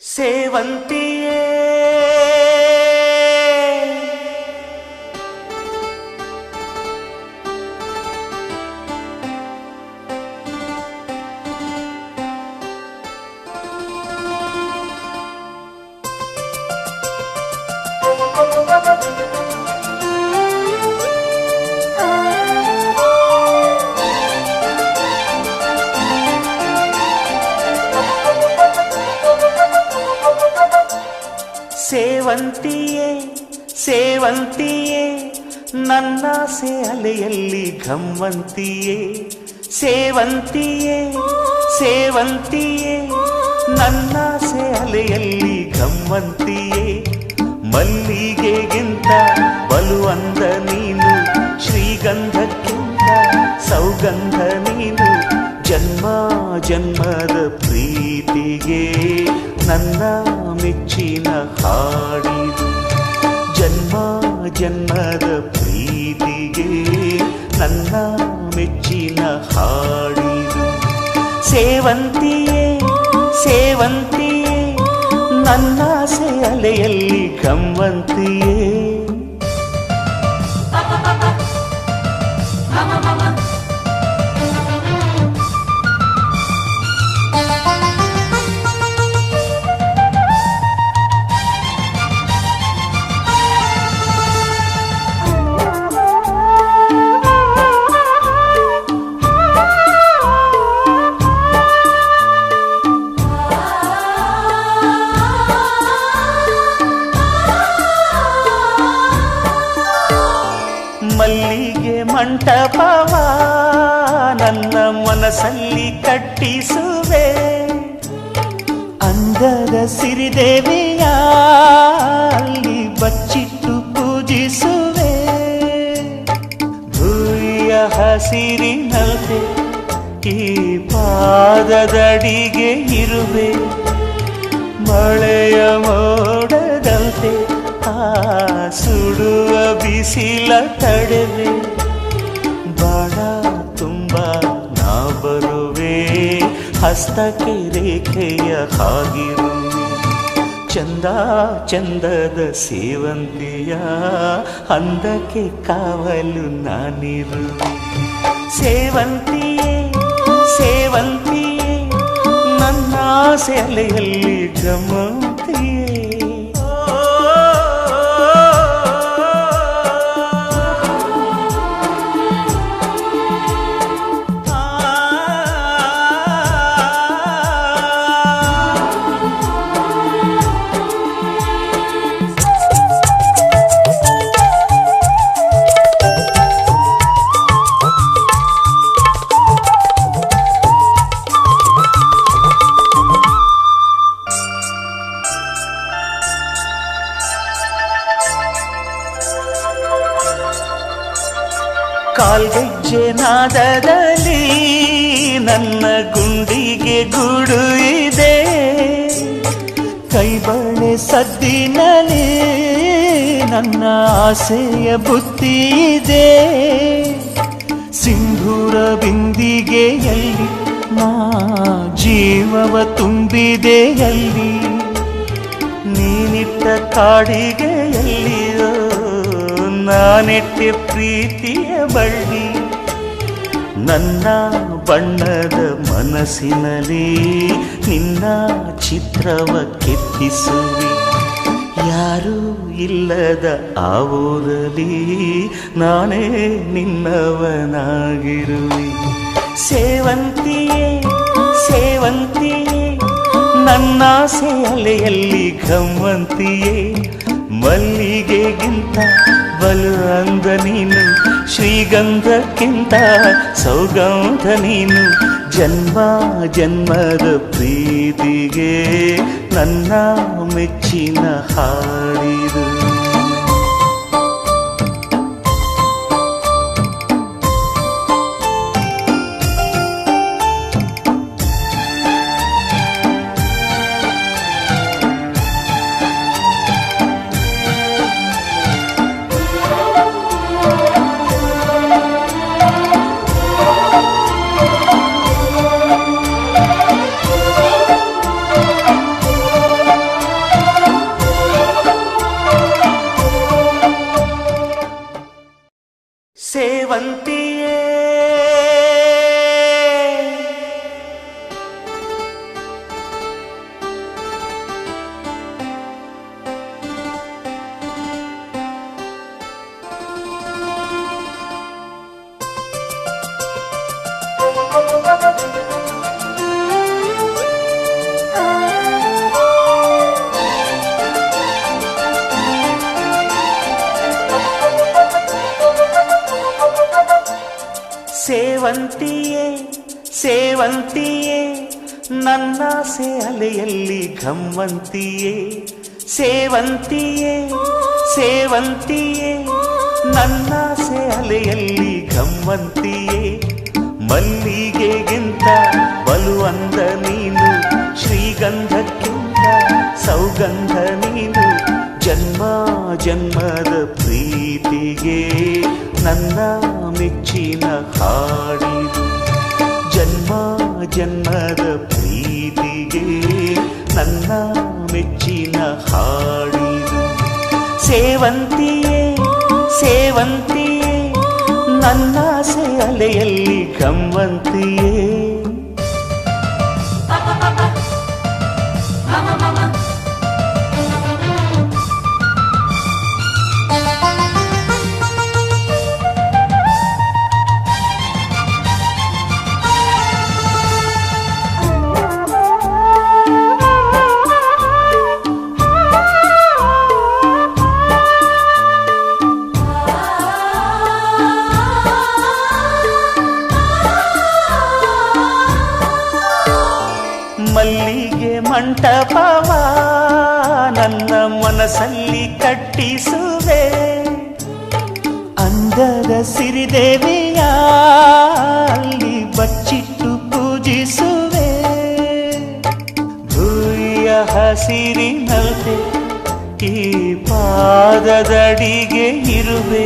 ಸೇವಂತಿಯೇ ಸೇವಂತಿಯೇ ಸೇವಂತಿಯೇ ನನ್ನಾಸೆ ಅಲೆಯಲ್ಲಿ ಘಮ್ಮಂತಿಯೇ ಸೇವಂತಿಯೇ ಸೇವಂತಿಯೇ ನನ್ನಾಸೆ ಅಲೆಯಲ್ಲಿ ಘಮ್ಮಂತಿಯೇ ಮಲ್ಲಿಗೆಗಿಂತ ಬಲುವಂದ ನೀನು ಶ್ರೀಗಂಧಕ್ಕಿಂತ ಸೌಗಂಧ ನೀನು ಜನ್ಮ ಜನ್ಮದ ಪ್ರೀತಿಗೆ ನನ್ನ ಮೆಚ್ಚಿನ ಹಾಡಿದು ಜನ್ಮ ಜನ್ಮದ ಪ್ರೀತಿಗೆ ನನ್ನ ಮೆಚ್ಚಿನ ಹಾಡಿದು ಸೇವಂತಿಯೇ ಸೇವಂತಿಯೇ ನನ್ನಾಸೆ ಅಲೆಯಲ್ಲಿ ಘಮ್ಮಂತಿಯೇ ಮಲ್ಲಿಗೆ ಮಂಟಪವ ನನ್ನ ಮನಸ್ಸಲ್ಲಿ ಕಟ್ಟಿಸುವೆ ಅಂದದ ಸಿರಿದೇವಿಯ ಅಲ್ಲಿ ಬಚ್ಚಿಟ್ಟು ಪೂಜಿಸುವೆ ಭೂಯ ಹಸಿರಿನಲ್ತೆ ಈ ಪಾದದಡಿಗೆ ಇರುವೆ ಮಳೆಯ ಮೋಡದಂತೆ ಸುಡುವ ಬಿಸಿಲ ತಡೆವೆ ಬಾಳ ತುಂಬ ನಾ ಬರುವೆ ಹಸ್ತಕ್ಕೆ ರೇಖೆಯ ಹಾಗಿರುವೆ ಚಂದ ಚಂದದ ಸೇವಂತಿಯ ಅಂದಕ್ಕೆ ಕಾವಲು ನಾನಿರುವೆ ಸೇವಂತಿಯೇ ಸೇವಂತಿಯೇ ನನ್ನ ಸೆಲೆಯಲ್ಲಿ ಗಮಂತಿಯೇ ಕಾಲ್ಗೆಜ್ಜೆ ನಾದದಲ್ಲಿ ನನ್ನ ಗುಂಡಿಗೆ ಗೂಡು ಇದೆ ಕೈಬಳೆ ಸದ್ದಿನಲ್ಲಿ ನನ್ನ ಆಸೆಯ ಬುತ್ತಿ ಇದೆ ಸಿಂಧೂರ ಬಿಂದಿಗೆಯಲ್ಲಿ ನಾ ಜೀವವ ತುಂಬಿದೆಯಲ್ಲಿ ನೀನಿಟ್ಟ ಕಾಡಿಗೆಯಲ್ಲಿಯೋ ನಾನೆಟ್ಟೆ ಪ್ರೀತಿಯ ಬಳ್ಳಿ ನನ್ನ ಬಣ್ಣದ ಮನಸ್ಸಿನಲ್ಲಿ ನಿನ್ನ ಚಿತ್ರವ ಕೆತ್ತಿಸುವೆ ಯಾರೂ ಇಲ್ಲದ ಆ ಊರಲ್ಲಿ ನಾನೇ ನಿನ್ನವನಾಗಿರುವೆ ಸೇವಂತಿಯೇ ಸೇವಂತಿಯೇ ನನ್ನ ಅಲೆಯಲ್ಲಿ ಘಮ್ಮಂತಿಯೇ ಮಲ್ಲಿಗೆಗಿಂತ ಬಲು ಅಂದ ನೀನು ಶ್ರೀಗಂಧಕ್ಕಿಂತ ಸೌಗಂಧ ನೀನು ಜನ್ಮ ಜನ್ಮದ ಪ್ರೀತಿಗೆ ನನ್ನ ಮೆಚ್ಚಿನ ಹಾಡಿದು ಸೇವಂತಿಯೇ ಸೇವಂತಿಯೇ ನನ್ನಾಸೆ ಅಲೆಯಲ್ಲಿ ಘಮ್ಮಂತಿಯೇ ಸೇವಂತಿಯೇ ಸೇವಂತಿಯೇ ನನ್ನಾಸೆ ಅಲೆಯಲ್ಲಿ ಘಮ್ಮಂತಿಯೇ ಮಲ್ಲಿಗೆಗಿಂತ ಬಲುವಂದ ನೀನು ಶ್ರೀಗಂಧಕ್ಕಿಂತ ಸೌಗಂಧ ನೀನು ಜನ್ಮ ಜನ್ಮದ ಪ್ರೀತಿಗೆ ನನ್ನ ಮೆಚ್ಚಿನ ಹಾಡಿದು ಜನ್ಮ ಜನ್ಮದ ಪ್ರೀತಿಗೆ ನನ್ನ ಮೆಚ್ಚಿನ ಹಾಡಿದು ಸೇವಂತಿಯೇ ಸೇವಂತಿಯೇ ನನ್ನಾಸೆ ಅಲೆಯಲ್ಲಿ ಗಮ್ಮಂತಿಯೇ ಮಲ್ಲಿಗೆ ಮಂಟಪವ ನನ್ನ ಮನಸ್ಸಲ್ಲಿ ಕಟ್ಟಿಸುವೆ ಅಂದದ ಸಿರಿದೇವಿಯ ಅಲ್ಲಿ ಬಚ್ಚಿಟ್ಟು ಪೂಜಿಸುವೆ ಭೂಯ ಹಸಿರಿನಲ್ತೆ ಈ ಪಾದದಡಿಗೆ ಇರುವೆ